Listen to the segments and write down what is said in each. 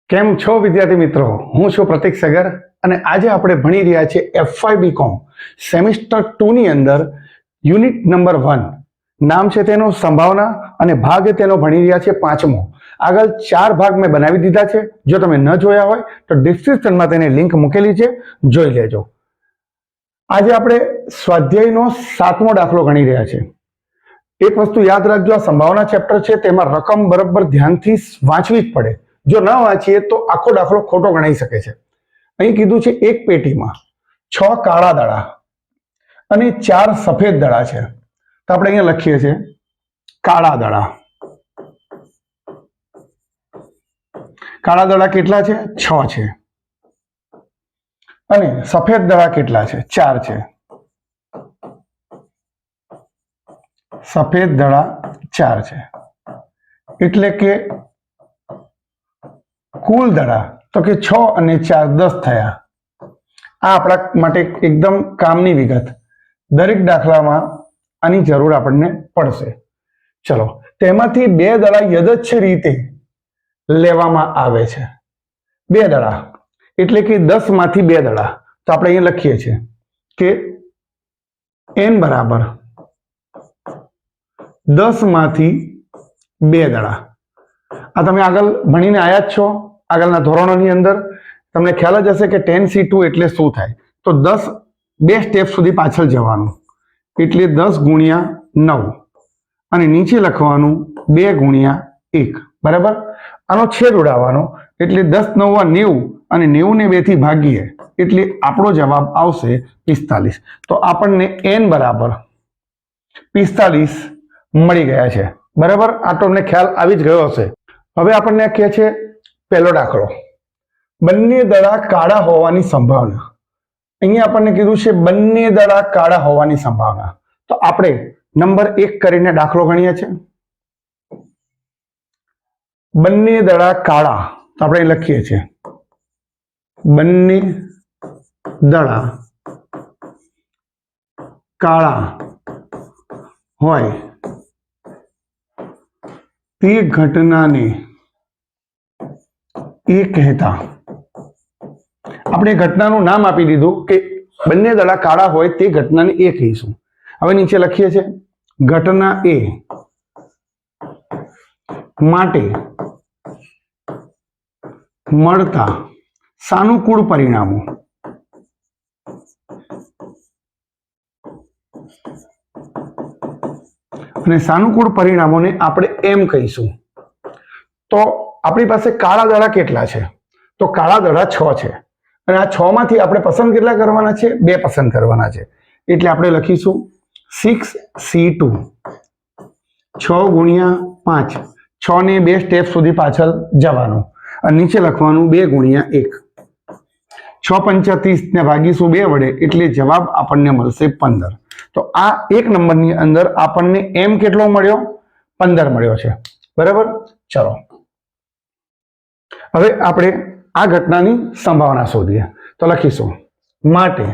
કેમ છો વિદ્યાર્થી મિત્રો? હું છું પ્રતીક સગર અને આજે આપણે ભણી રહ્યા છીએ એફવાય બીકોમ સેમિસ્ટર 2 ની અંદર યુનિટ નંબર 1. નામ છે તેનો સંભાવના અને ભાગ તેનો ભણી રહ્યા છે 5મો. આગળ 4 ભાગ મેં બનાવી દીધા છે. જો તમે ન જોયા હોય તો ડિસ્ક્રિપ્શનમાં તેની લિંક મૂકેલી છે, જોઈ લેજો. આજે આપણે સ્વાધ્યાયનો 7મો દાખલો ગણી રહ્યા છે. એક વસ્તુ યાદ રાખજો, આ સંભાવના ચેપ્ટર છે તેમાં રકમ બરાબર ધ્યાનથી વાંચવી જ પડે. જો ન વાંચીએ તો આખો દાખલો ખોટો ગણાઈ શકે છે. અહીં કીધું છે એક પેટીમાં 6 કાળા દડા અને 4 સફેદ દડા છે. તો આપણે અહીંયા લખીએ છીએ કાળા દડા. કાળા દડા કેટલા છે? 6 છે. અને સફેદ દડા કેટલા છે? 4 છે. સફેદ દડા 4 છે. એટલે કે કુલ દડા તો કે 6 અને 4 10 થયા. આ આપણા માટે એકદમ કામની વિગત. દરેક દાખલામાં આની જરૂર આપણને પડશે. ચલો, તેમાંથી 2 દડા યદચ્છ રીતે લેવામાં આવે છે. 2 દડા એટલે કે 10 માંથી 2 દડા. તો આપણે અહીંયા લખીએ છીએ કે n બરાબર 10 માંથી 2 દડા. આ તમે આગળ ભણીને આવ્યા જ છો. આગળના ધોરણોની અંદર તમને ખ્યાલ જ હશે કે 10C2 એટલે શું થાય. તો 10 2 સ્ટેપ સુધી પાછળ જવાનું એટલે 10 ગુણ્યા 9 અને નીચે લખવાનું 2 ગુણ્યા 1. બરાબર. આનો છેદ ઉડાવવાનો એટલે 10 9 90 અને 90 ને 2 થી ભાગીએ એટલે આપણો જવાબ આવશે 45. તો આપણને n બરાબર 45 મળી ગયા છે. બરાબર. આ તો તમને ખ્યાલ આવી જ ગયો હશે. હવે આપણને કહે છે પહેલો દાખલો, બંને દડા કાળા હોવાની સંભાવના. અહીંયા આપણને કીધું છે બંને દડા કાળા હોવાની સંભાવના. તો આપણે નંબર 1 કરીને દાખલો ગણીએ છીએ. બંને દડા કાળા, તો આપણે લખીએ છીએ બંને દડા કાળા હોય તે ઘટનાને એ કહેતા. આપણે ઘટનાનું નામ આપી દીધું કે બંને દડા કાળા હોય તે ઘટનાને એ કહીશું. હવે નીચે લખીએ છીએ ઘટના એ માટે મળતા સાનુકૂળ પરિણામો. અને સાનુકૂળ પરિણામોને આપણે એમ કહીશું. તો આપણી પાસે કાળા દડા કેટલા છે? તો કાળા દડા 6 છે. અને આ 6 માંથી આપણે પસંદ કેટલા કરવાના છે? 2 પસંદ કરવાના છે. એટલે આપણે લખીશું 6C2. 6 ગુણ્યા 5. 6 ને 2 સ્ટેપ સુધી પાછળ જવાનું અને નીચે લખવાનું 2 ગુણ્યા 1. 6 પંચા 30 ને ભાગીશું 2 વડે એટલે જવાબ આપણને મળશે 15. તો આ એક નંબરની અંદર આપણને એમ કેટલો મળ્યો? 15 મળ્યો છે. બરાબર. ચલો, હવે આપણે આ ઘટનાની સંભાવના શોધીએ. તો લખીશું માટે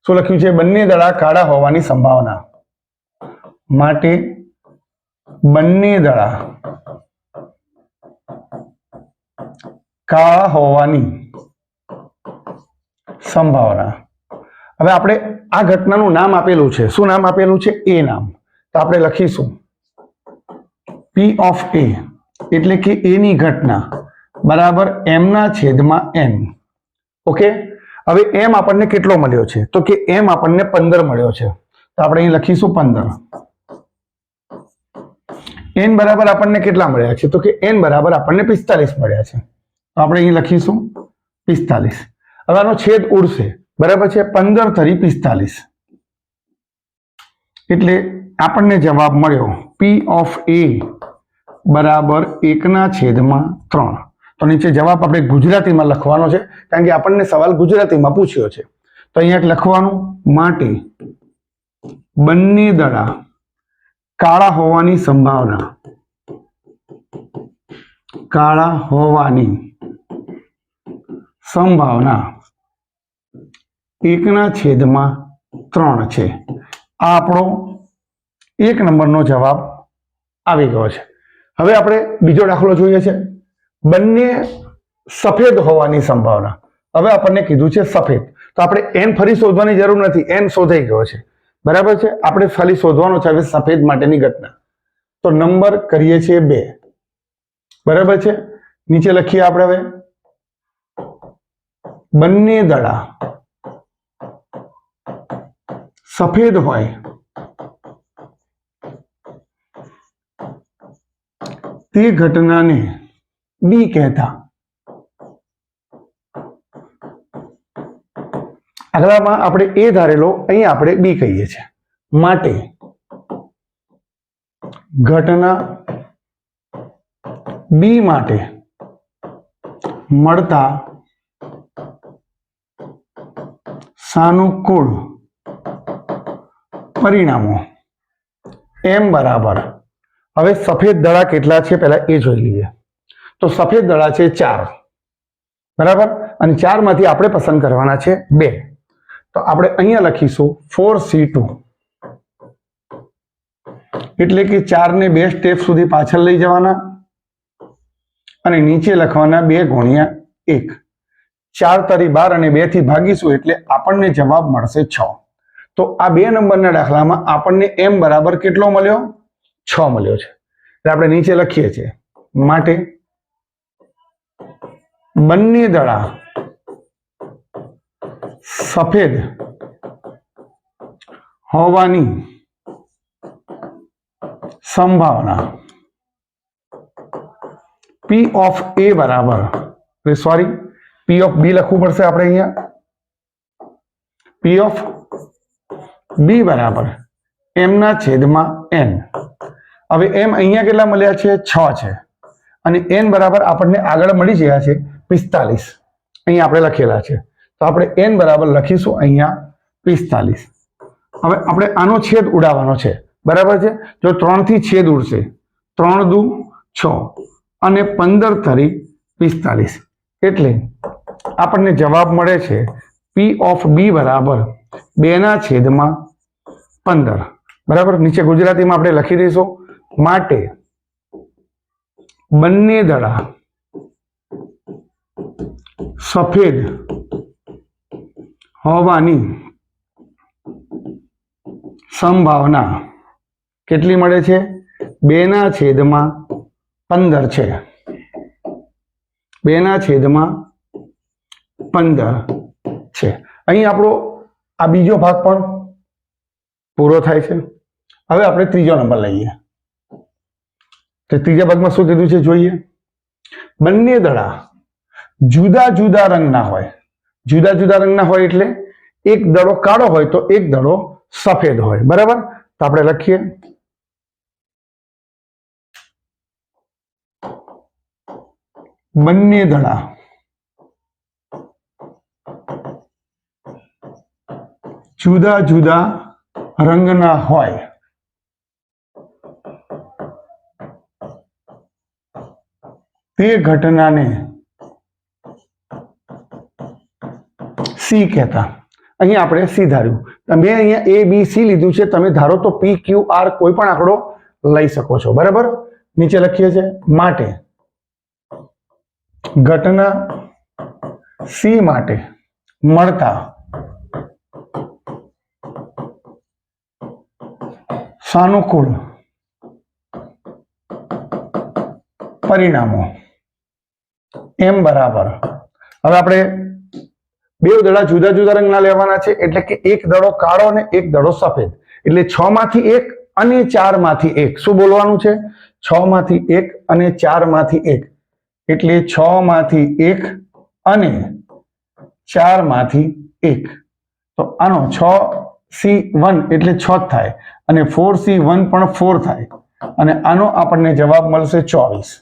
શું લખ્યું છે? બંને દડા કાળા હોવાની સંભાવના. માટે બંને દડા કાળા હોવાની સંભાવના. હવે આપણે આ ઘટનાનું નામ આપેલું છે. શું નામ આપેલું છે? એ નામ. તો આપણે લખીશું P of A એટલે કે A ની ઘટના બરાબર m ના છેદમાં n. ઓકે. હવે m આપણને કેટલો મળ્યો છે? તો કે m આપણને 15 મળ્યો છે. તો આપણે અહીં લખીશું 15. n બરાબર આપણને કેટલા મળ્યા છે? તો કે n બરાબર આપણને 45 મળ્યા છે. તો આપણે અહીં લખીશું 45. હવે આનો છેદ ઉડશે. બરાબર છે. 15 તરી 45 એટલે આપણને જવાબ મળ્યો P of A બરાબર 1/3. તો નીચે જવાબ આપણે ગુજરાતીમાં લખવાનો છે કારણ કે આપણને સવાલ ગુજરાતીમાં પૂછ્યો છે. તો અહીંયા લખવાનું માટે બંને દડા કાળા હોવાની સંભાવના. કાળા હોવાની સંભાવના 1/3 છે. આ આપણો 1 નંબરનો જવાબ આવી ગયો છે. હવે આપણે બીજો દાખલો જોઈએ છે. બંને સફેદ હોવાની સંભાવના. હવે આપણને કીધું છે સફેદ, તો આપણે એન ફરી શોધવાની જરૂર નથી, એન શોધાઈ ગયો છે. બરાબર છે. આપણે ખાલી શોધવાનો છે હવે સફેદ માટેની ઘટના. તો નંબર કરીએ છીએ 2. બરાબર છે. નીચે લખીએ આપણે હવે બંને દડા સફેદ હોય તે ઘટનાને બી કહેતા. આગળમાં આપણે એ ધારેલો, અહીં આપણે બી કહીએ છીએ. માટે ઘટના બી માટે મળતા સાનુકૂળ પરિણામો એમ બરાબર. હવે સફેદ દડા કેટલા છે પહેલા એ જોઈ લઈએ. તો સફેદ દડા છે 4. બરાબર. અને 4 માંથી આપણે પસંદ કરવાના છે 2. તો આપણે અહીંયા લખીશું 4C2. એટલે કે 4 ને 2 સ્ટેપ સુધી પાછળ લઈ જવાના અને નીચે લખવાના 2 ગુણ્યા 1. 4 તારી 12 અને 2 થી ભાગીશું એટલે આપણને જવાબ મળશે 6. તો આ 2 નંબરના દાખલામાં આપણને m બરાબર કેટલો મળ્યો? 6 મળ્યો છે. એટલે આપણે નીચે લખીએ છીએ માટે બંને દડા સફેદ હોવાની સંભાવના P ઓફ A બરાબર, સોરી P ઓફ B લખવું પડશે આપણે અહીંયા. P ઓફ B બરાબર m ના છેદમાં n. હવે m અહીંયા કેટલા મળ્યા છે? 6 છે. અને n બરાબર આપણને આગળ મળી ગયા છે 45. અહીંયા આપણે લખેલા છે. તો આપણે n બરાબર લખીશું અહીંયા 45. હવે આપણે આનો છેદ ઉડાવવાનો છે. બરાબર છે. જો 3 થી છેદ ઉડશે, 3 દુ 6 અને 15 તરી 45. એટલે આપણને જવાબ મળે છે P ઓફ B બરાબર 2 ના છેદમાં 15. બરાબર. નીચે ગુજરાતીમાં આપણે લખી દઈશું માટે બંને દડા સફેદ હોવાની સંભાવના કેટલી મળે છે? 2 ના છેદમાં 15 છે. 2 ના છેદમાં 15 છે. અહીં આપણો આ બીજો ભાગ પણ પૂરો થાય છે. હવે આપણે ત્રીજો નંબર લઈએ. તો ત્રીજા ભાગમાં શું કીધું છે જોઈએ. બંને દડા જુદા જુદા રંગના હોય. જુદા જુદા રંગના હોય એટલે એક દડો કાળો હોય તો એક દડો સફેદ હોય. બરાબર. તો આપણે લખીએ બંને દડા જુદા જુદા રંગના હોય તે ઘટનાને સી કહેતા. અહીંયા આપણે સી ધાર્યું. તમે અહીંયા એ બી સી લીધું છે. તમે ધારો તો પી ક્યુ આર કોઈ પણ આંકડો લઈ શકો છો. બરાબર. નીચે લખીએ છીએ માટે ઘટના સી માટે મળતા સાનુકૂળ પરિણામો એમ બરાબર. હવે આપણે બે દડા જુદા જુદા રંગના લેવાના છે. એટલે કે એક દડો કાળો અને એક દડો સફેદ. એટલે 6 માંથી 1 અને 4 માંથી 1. શું બોલવાનું છે? 6 માંથી 1 અને 4 માંથી 1. એટલે 6 માંથી 1 અને 4 માંથી 1. તો આનો 6C1 એટલે 6 થાય અને 4C1 પણ 4 થાય અને આનો આપણને જવાબ મળશે 24.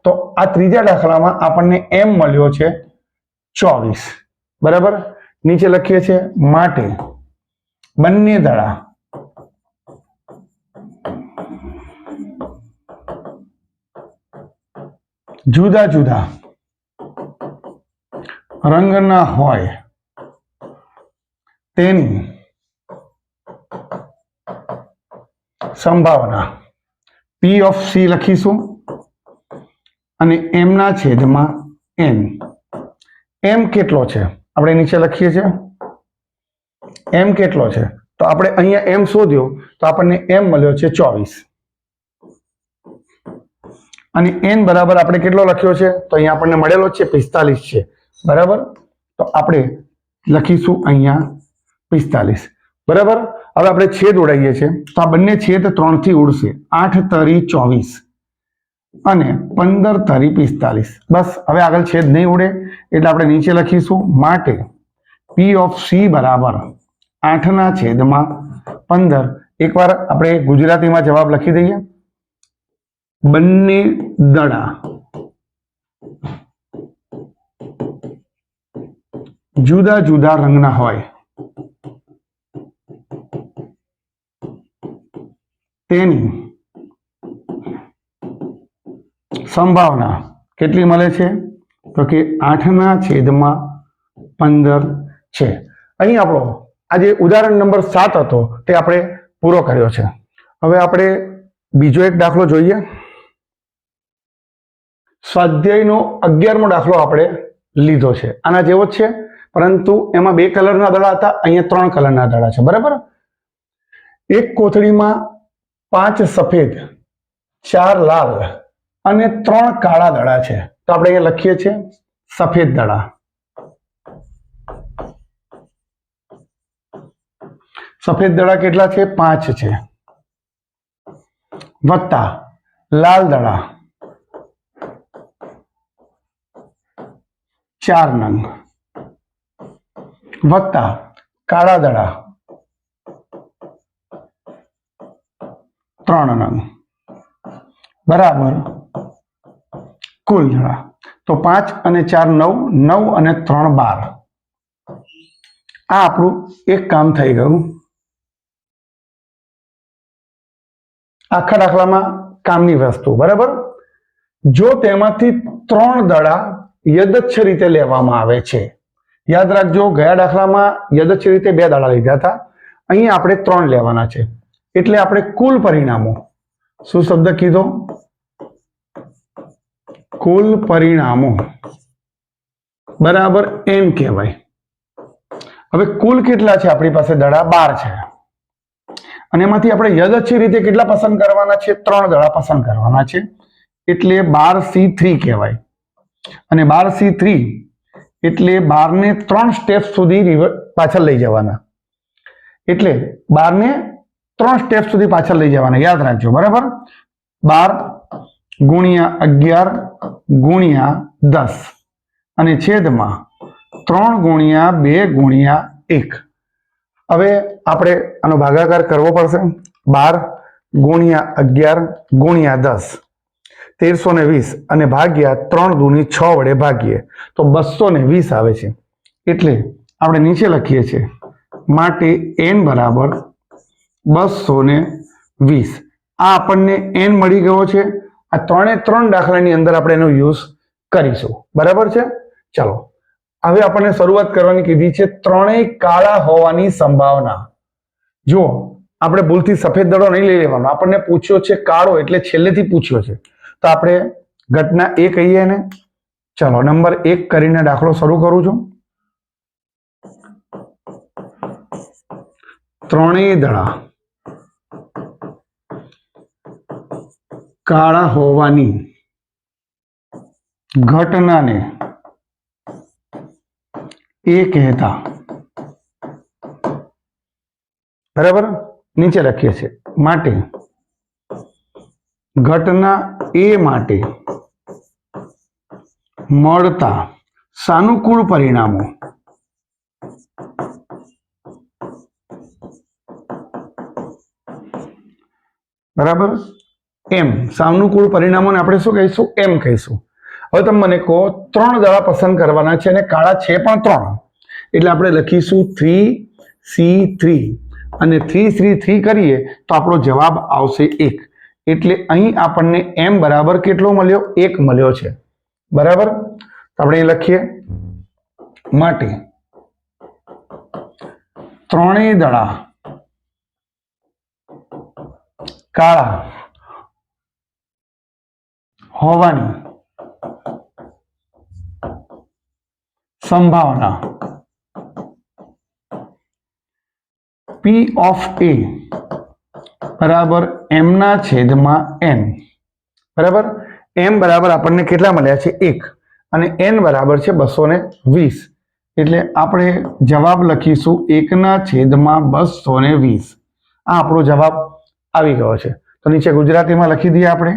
તો આ ત્રીજા દાખલામાં આપણને m મળ્યો છે 24. બરાબર. નીચે લખીએ છીએ માટે બંને દડા જુદા જુદા રંગના હોય તેની સંભાવના P ઓફ C લખીશું અને m ના છેદમાં એન. એમ કેટલો છે આપણે નીચે લખીએ છીએ. એમ કેટલો છે તો આપણે અહીંયા એમ શોધ્યો તો આપણને એમ મળ્યો છે 24. અને એન બરાબર આપણે કેટલો લખ્યો છે તો અહીંયા આપણને મળેલો છે 45 છે. બરાબર, તો આપણે લખીશું અહીંયા 45. બરાબર, હવે આપણે છેદ ઉડાવીએ છીએ તો આ બંને છેદ 3 થી ઉડશે. 8 તરી 24 અને 15 તરી 45. બસ, હવે આગળ છેદ નહીં ઉડે એટલે આપણે નીચે લખીશું માટે પી ઓફ સી બરાબર 8/15. એકવાર આપણે ગુજરાતીમાં જવાબ લખી દઈએ. બંને દડા જુદા જુદા રંગના હોય તેની સંભાવના કેટલી મળે છે તો કે 8/15 છે. અહીં આપણો આજે ઉદાહરણ નંબર 7 હતો તે આપણે પૂરો કર્યો છે. હવે આપણે બીજો એક દાખલો જોઈએ. સ્વાધ્યાયનો 11મો દાખલો આપણે લીધો છે. આના જેવો જ છે, પરંતુ એમાં 2 કલરના દડા હતા, અહીંયા 3 કલરના દડા છે. બરાબર, એક કોથળીમાં 5 સફેદ, 4 લાલ અને 3 કાળા દડા છે. તો આપણે અહીંયા લખીએ છીએ સફેદ દડા. સફેદ દડા કેટલા છે? 5 છે. વત્તા લાલ દડા 4 નંગ વત્તા કાળા દડા 3 નંગ બરાબર કુલ દડા. તો 5 અને 4 9, 9 અને 3 12. આ આપણું એક કામ થઈ ગયું. આખા દાખલામાં કામની વસ્તુ. બરાબર, જો તેમાંથી 3 દડા યદચ્છ રીતે લેવામાં આવે છે. યાદ રાખજો, ગયા દાખલામાં યદચ્છ રીતે 2 દડા લીધા હતા, અહીં આપણે 3 લેવાના છે. એટલે આપણે કુલ પરિણામો, શું શબ્દ કીધો? કુલ પરિણામો બરાબર એન કહેવાય. હવે કુલ કેટલા છે આપણી પાસે? દડા 12 છે. અને એમાંથી આપણે યદચ્છ રીતે કેટલા પસંદ કરવાના છે? 3 દડા પસંદ કરવાના છે. એટલે 12C3 કહેવાય. અને 12C3 એટલે 12 ને 3 સ્ટેપ સુધી પાછળ લઈ જવાના. એટલે 12 ને 3 સ્ટેપ સુધી પાછળ લઈ જવાના, યાદ રાખજો. બરાબર, 12 ગુણ્યા 11 ગુણ્યા 10 અને છેદમાં 3 ગુણ્યા 2 ગુણ્યા 1. હવે આપણે આનો ભાગાકાર કરવો પડશે. 12 ગુણ્યા 11 ગુણ્યા 10 1320 અને ભાગ્યા 3 દૂની 6 વડે ભાગીએ તો 220 આવે છે. એટલે આપણે નીચે લખીએ છીએ માટે n બરાબર 220. આ આપણને n મળી ગયો છે. આ 3 દાખલાની અંદર આપણે એનો યુઝ કરીશું. બરાબર છે, ચાલો હવે આપણને શરૂઆત કરવાની કીધી છે. 3 કાળા હોવાની સંભાવના. જો આપણે ભૂલથી સફેદ દડો નહીં લઈ લેવાનો, આપણને પૂછ્યો છે કાળો એટલે છેલ્લેથી પૂછ્યો છે, તો આપણે ઘટના એ કહીએ ને. ચાલો નંબર 1 કરીને દાખલો શરૂ કરું છું. 3 દડા કાળા હોવાની ઘટનાને એ કહેતા. બરાબર, નીચે લખીએ છીએ માટે ઘટના એ માટે મળતા સાનુકૂળ પરિણામો બરાબર એમ. સાનુકૂળ પરિણામોને આપણે શું કહીશું? એમ કહીશું. હવે તમે મને કહો 3 દડા પસંદ કરવાના છે અને કાળા છે પણ 3, એટલે આપણે લખીશું 3C3 અને 3C3 કરીએ તો આપણો જવાબ આવશે 1. એટલે અહીં આપણને m બરાબર કેટલો મળ્યો? 1 મળ્યો છે. બરાબર, તો આપણે લખીએ માટે 3 દડા કાળા હોવાની સંભાવના P of A બરાબર m ના છેદમાં n બરાબર m બરાબર આપણને કેટલા મળ્યા છે 1 અને n બરાબર છે 220 એટલે આપણે જવાબ લખીશું 1 ના છેદમાં 220 આ આપણો જવાબ આવી ગયો છે તો નીચે ગુજરાતીમાં લખી દઈએ આપણે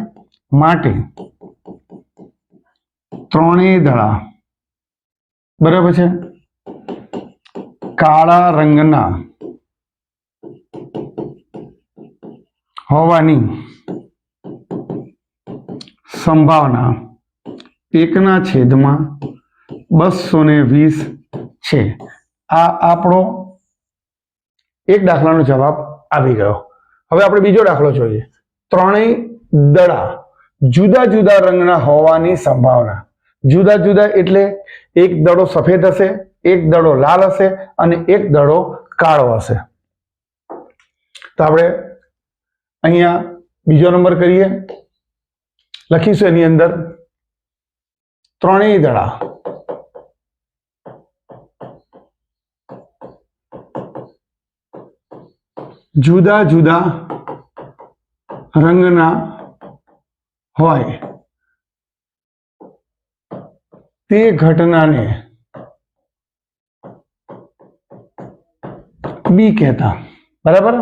માટે ત્રણેય દડા બરાબર છે કાળા રંગના હોવાની સંભાવના 1 ના છેદમાં 220 છે આ આપણો એક દાખલાનો જવાબ આવી ગયો હવે આપણે બીજો દાખલો જોઈએ ત્રણેય દડા જુદા જુદા રંગના હોવાની સંભાવના જુદા જુદા એટલે એક દડો સફેદ હશે એક દડો લાલ હશે અને એક દડો કાળો હશે તો આપણે અહીંયા બીજો નંબર કરીએ લખીશું એની અંદર ત્રણેય દડા જુદા જુદા રંગના હોય તે ઘટનાને બી કહેતા બરાબર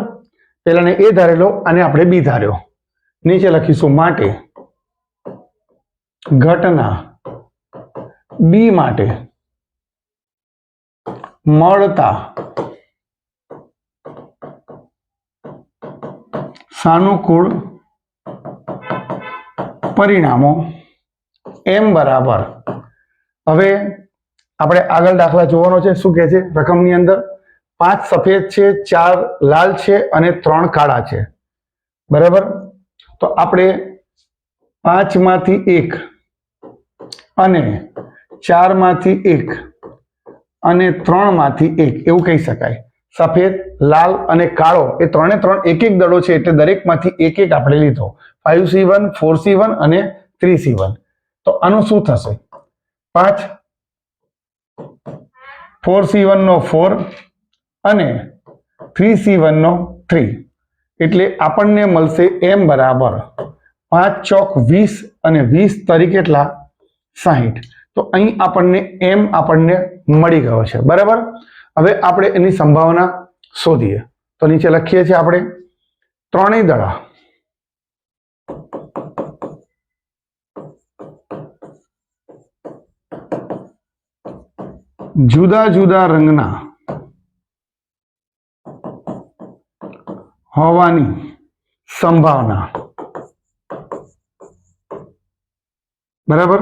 પેલાને એ ધારેલો અને આપણે બી ધાર્યો નીચે લખીશું માટે ઘટના બી માટે મળતા સાનુકૂળ પરિણામો એમ બરાબર હવે આપણે આગળ દાખલા જોવાનો છે શું કહે છે રકમની અંદર 5 સફેદ છે 4 લાલ છે અને 3 કાળા છે બરાબર તો આપણે 5 માંથી 1 અને 4 માંથી 1 અને 3 માંથી 1 એવું કહી શકાય સફેદ લાલ અને કાળો એ ત્રણે ત્રણ એક એક દડો છે એટલે દરેકમાંથી એક એક આપણે લીધો 5C1 4C1 અને 3C1 તો આનું શું થશે 5 4C1 નો 4 અને 3C1 નો 3 એટલે આપણને મળશે m બરાબર 5 ચોક 20 અને 20 તરીકે કેટલા 60 તો અહીં આપણને m આપણને મળી ગયો છે બરાબર હવે આપણે એની સંભાવના શોધીએ તો નીચે લખીએ છીએ આપણે ત્રણેય દડા જુદા જુદા રંગના હોવાની સંભાવના બરાબર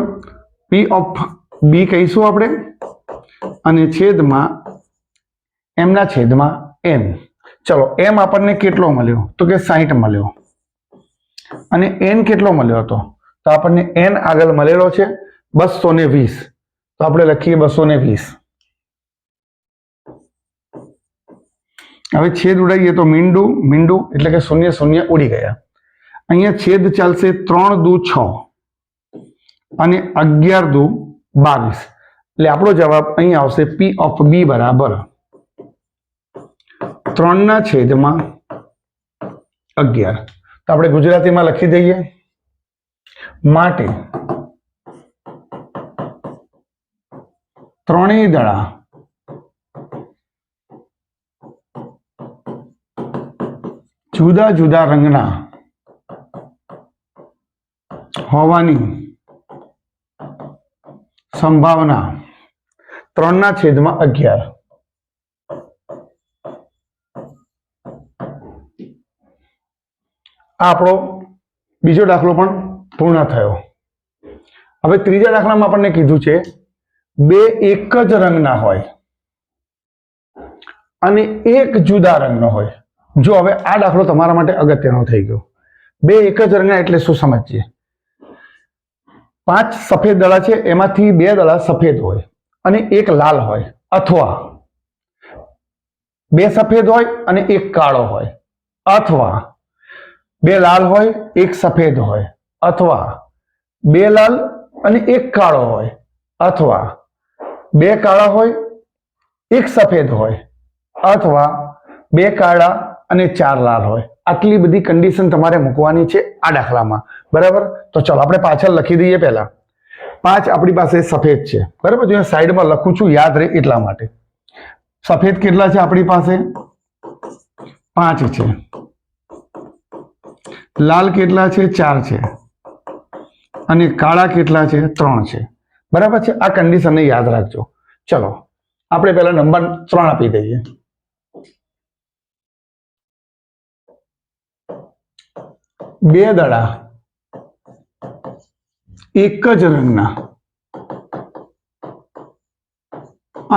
P of B કહીશું આપણે અને છેદમાં m ના છેદમાં n ચલો m આપણને કેટલો મળ્યો તો કે 60 મળ્યો અને n કેટલો મળ્યો હતો તો આપણને n આગળ મળેલો છે 220 તો આપણે લખીએ 220 હવે છેદ ઉડાઈએ તો મીંડું મીંડું એટલે કે શૂન્ય શૂન્ય ઉડી ગયા અહીંયા છેદ ચાલશે 3 દુ 6 અને 11 દુ 22 એટલે આપણો જવાબ અહીં આવશે P of B બરાબર 3 ના છેદમાં 11 તો આપણે ગુજરાતીમાં લખી દઈએ માટે ત્રણેય દડા જુદા જુદા રંગના હોવાની સંભાવના 3 ના છેદમાં 11 આ આપણો બીજો દાખલો પણ પૂર્ણ થયો હવે ત્રીજા દાખલામાં આપણને કીધું છે બે એક જ રંગના હોય અને એક જુદા રંગનો હોય જો હવે આ દાખલો તમારા માટે અગત્યનો થઈ ગયો બે એક જ રંગના એટલે શું સમજીએ 5 સફેદ દડા છે એમાંથી 2 દડા સફેદ હોય અને એક લાલ હોય અથવા 2 સફેદ હોય અને એક કાળો હોય અથવા 2 લાલ હોય એક સફેદ હોય અથવા 2 લાલ અને એક કાળો હોય અથવા બે કાળા હોય, એક સફેદ હોય, અથવા બે કાળા અને 4 લાલ હોય. આટલી બધી કન્ડિશન તમારે મૂકવાની છે આ દાખલામાં. બરાબર, તો ચલો આપણે પાછળ લખી દઈએ. પહેલા 5 આપણી પાસે સફેદ છે. બરાબર, જો સાઈડમાં લખું છું યાદ રહે એટલા માટે. સફેદ કેટલા છે આપણી પાસે? 5 છે. લાલ કેટલા છે? 4 છે. અને કાળા કેટલા છે? 3 છે. બરાબર છે, આ કન્ડિશનને યાદ રાખજો. ચલો આપણે પહેલા નંબર 3 આપી દઈએ. બે દડા એક જ રંગના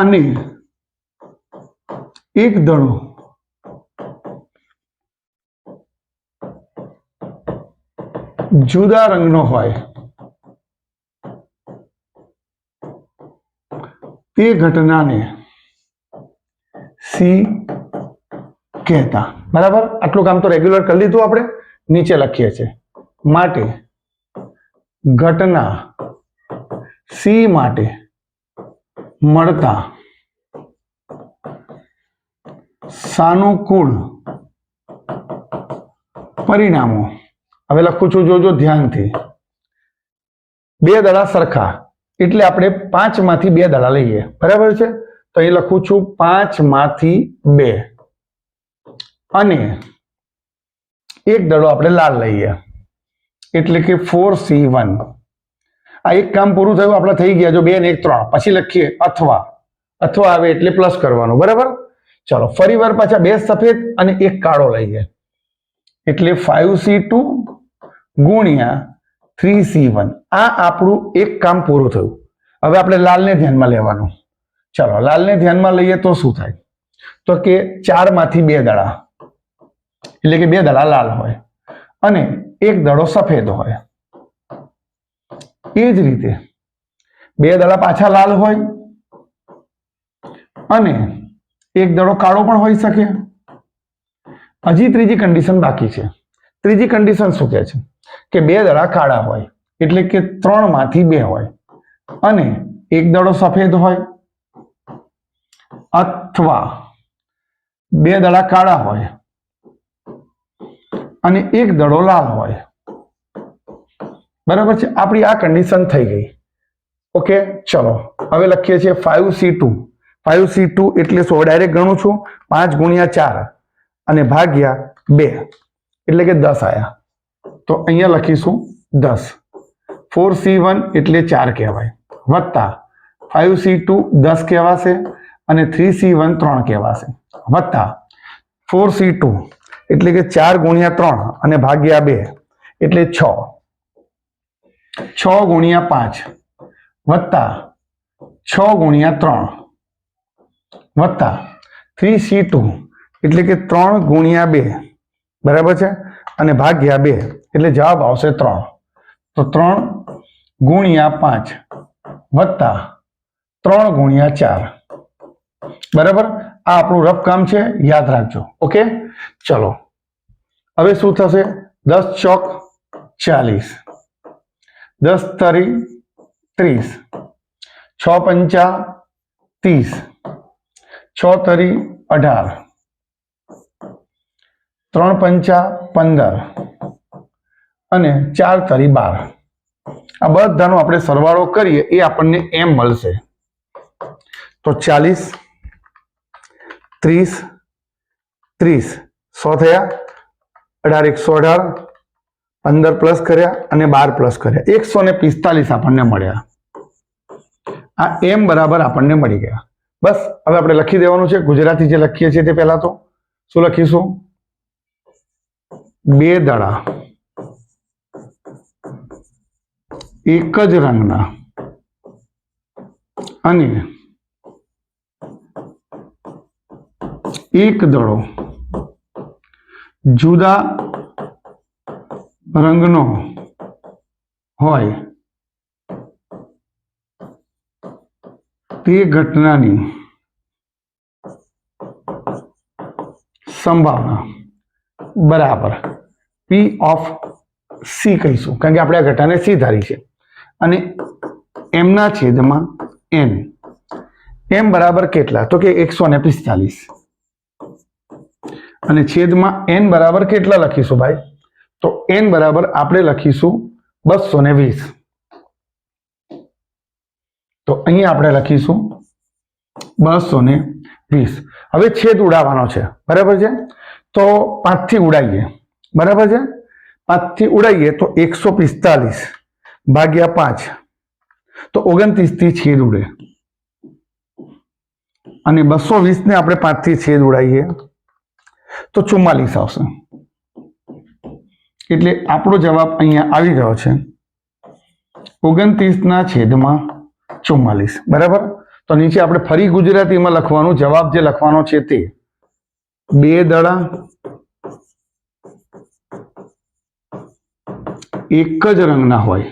અને એક દડો જુદા રંગનો હોય તે ઘટનાને સી કહેતા. બરાબર, આટલું કામ તો રેગ્યુલર કરી લીધું આપણે. નીચે લખીએ છીએ માટે ઘટના સી માટે મળતા સાનુકૂળ પરિણામો. હવે લખું છું, જોજો ધ્યાનથી. બે દડા સરખા એટલે આપણે 5 માંથી 2 દડા લઈએ. બરાબર છે, તો અહીં લખું છું 5 માંથી 2 અને એક દડો આપણે લાલ લઈએ એટલે કે 4C1. આ એક કામ પૂરું થયું, આપણે થઈ ગયા. જો 2 ને 1 3. પછી લખીએ અથવા આવે એટલે પ્લસ કરવાનું. બરાબર, ચલો ફરી વાર પાછા 2 સફેદ અને 1 કાળો લઈએ એટલે 5C2 ગુણ્યા 3C1. આ આપણું એક કામ પૂરું થયું. હવે આપણે લાલને ધ્યાનમાં લેવાનું. ચલો લાલને ધ્યાનમાં લઈએ તો શું થાય? તો કે 4 માંથી 2 દડા એટલે કે 2 દડા લાલ હોય અને એક દડો સફેદ હોય. એ જ રીતે 2 દડા પાછા લાલ હોય અને એક દડો કાળો પણ હોઈ શકે. હજી ત્રીજી કન્ડિશન બાકી છે. ત્રીજી કન્ડિશન શું કહે છે? કે 2 દડા કાળા હોય એટલે કે 3 માંથી 2 હોય અને એક દડો સફેદ હોય અથવા 2 દડા કાળા હોય અને એક દડો લાલ હોય. બરાબર છે, આપણી આ કન્ડિશન થઈ ગઈ. ઓકે, ચલો હવે લખીએ છીએ 5C2. 5C2 એટલે શું? ડાયરેક્ટ ગણું છું. 5 ગુણ્યા 4 અને ભાગ્યા 2 એટલે કે 10 આયા. તો અહીંયા લખીશું 10. 4C1 એટલે 4 કહેવાય વત્તા 5C2 10 કહેવાશે અને 3C1 3 કહેવાશે વત્તા 4C2 એટલે કે 4 ગુણ્યા 3 અને ભાગ્યા 2 એટલે 6. 6 ગુણ્યા 5 વત્તા 6 ગુણ્યા 3 વત્તા 3C2 એટલે કે 3 ગુણ્યા 2. બરાબર છે, અને ભાગ્યા 2 એટલે જવાબ આવશે 3. તો 3 ગુણ્યા 5 વત્તા 3 ગુણ્યા 4. બરાબર, આ આપણું રફ કામ છે, યાદ રાખજો. ઓકે, ચલો હવે શું થશે? 10 ચોક 40, 10 તરી 30, 6 પંચા 30, 6 તરી 18, 3 પંચા 15 અને 4 તરી 12. આ બધાનો આપણે સરવાળો કરીએ એ આપણને એમ મળશે. તો 40 30 30 100 થયા, 18 118, 15 પ્લસ કર્યા અને 12 પ્લસ કર્યા, 145 આપણને મળ્યા. આ એમ બરાબર આપણને મળી ગયા. બસ હવે આપણે લખી દેવાનું છે. ગુજરાતી જે લખીએ છીએ તે પહેલા તો શું લખીશું? 2 દડા એક જ રંગના અને એક દડો જુદા રંગનો હોય તે ઘટનાની સંભાવના બરાબર P ઓફ C કહીશું, કારણ કે આપણે આ ઘટનાને C ધારી છે અને એમના છેદમાં N. એમ બરાબર કેટલા? તો કે 145. અને છેદમાં n બરાબર કેટલા લખીશું ભાઈ? તો n બરાબર આપણે લખીશું 220. તો અહીંયા આપણે લખીશું 220. હવે છેદ ઉડાવવાનો છે, બરાબર છે? તો 5 થી ઉડાવીએ, બરાબર છે? 5 થી ઉડાવીએ તો 145 ભાગ્યા 5, તો 29 થી છેદ ઉડે. અને 220 ને આપણે 5 થી છેદ ઉડાવીએ તો 44 આવશે. એટલે આપણો જવાબ અહીંયા આવી ગયો છે 29 ના છેદમાં 44. બરાબર? તો નીચે આપણે ફરી ગુજરાતીમાં લખવાનું, જવાબ જે લખવાનો છે તે 2 દડા એક જ રંગના હોય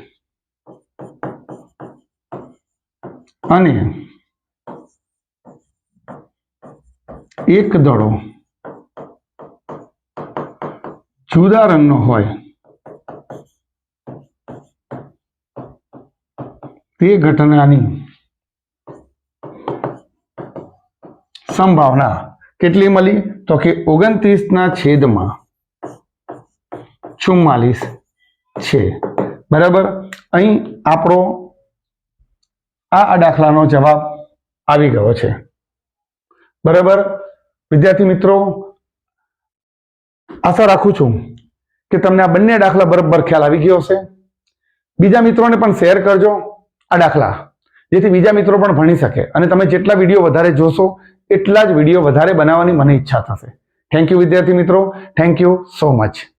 અને એક દડો જુદા રંગનો હોય તે ઘટનાની સંભાવના કેટલી મળી? તો કે 29 ના છેદમાં 44 છે. બરાબર? અહીં આપણો આ દાખલાનો જવાબ આવી ગયો છે. બરાબર? વિદ્યાર્થી મિત્રો, આશા રાખું છું કે તમને આ બંને દાખલા બરાબર ખ્યાલ આવી ગયો હશે. બીજા મિત્રોને પણ શેર કરજો આ દાખલા, જેથી બીજા મિત્રો પણ ભણી શકે. અને તમે જેટલા વિડીયો વધારે જોશો એટલા જ વિડીયો વધારે બનાવવાની મને ઈચ્છા થશે. થેન્ક યુ વિદ્યાર્થી મિત્રો. Thank you so much.